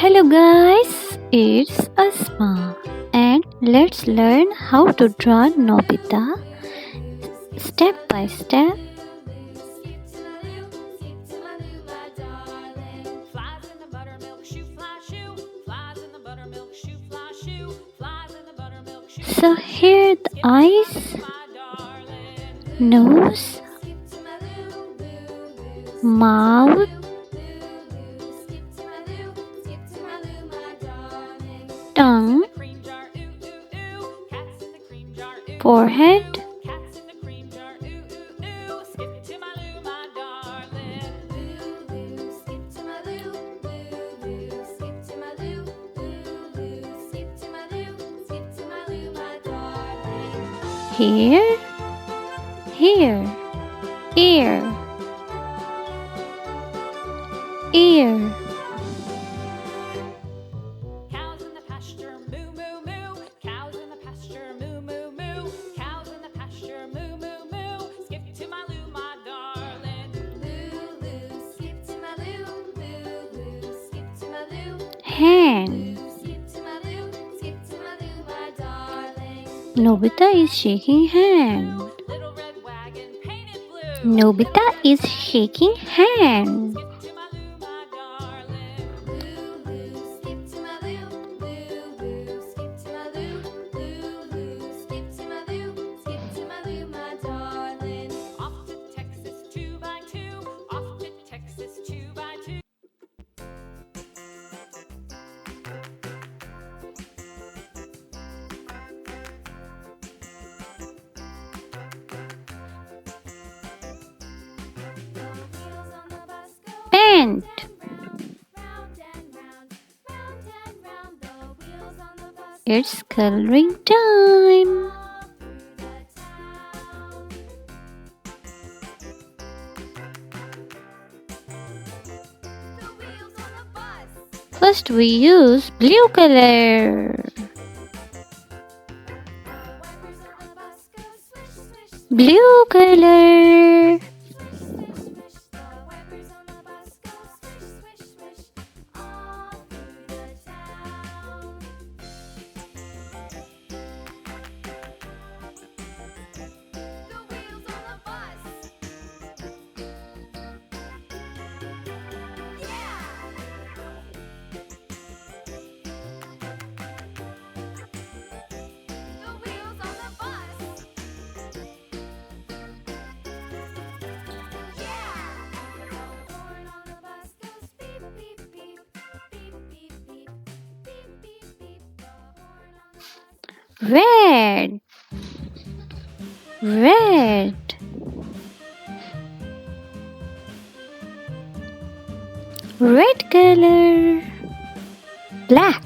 Hello guys, it's Asma and let's learn how to draw Nobita step by step. So here the eyes, nose, mouth, tongue, forehead, here, ear, ear. Cows in the pasture, moo moo moo. Cows in the pasture, moo moo moo. Cows in the pasture, moo moo moo. Skip to my loo, my darling. Loo loo, skip to my loo. Loo loo, skip to my loo. Hand. Skip to my loo, skip to my loo, my darling. Nobita is shaking hand. Little red wagon painted blue. Nobita is shaking hand. Skip to my loo, my darling. Loo loo, skip to my loo. Loo loo, skip to my loo. Loo loo, skip to my loo. Skip to my loo, my darling. Off to Texas 2x2. Off to Texas 2x2. Pant. It's coloring time. First we use blue color. Blue color. Red. Red. Red color. Black.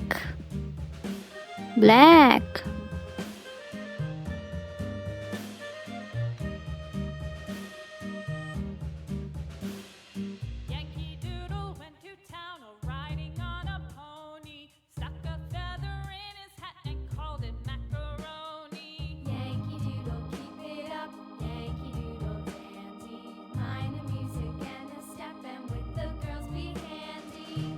Black. Yankee Doodle went to town riding on a pony. Stuck a feather in his hat and called it macaroni. Yankee Doodle, keep it up. Yankee Doodle dandy. Mind the music and the step, and with the girls be handy.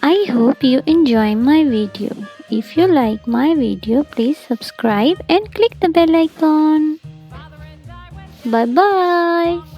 I hope you enjoy my video. If you like my video, please subscribe and click the bell icon. Father and I went Bye bye.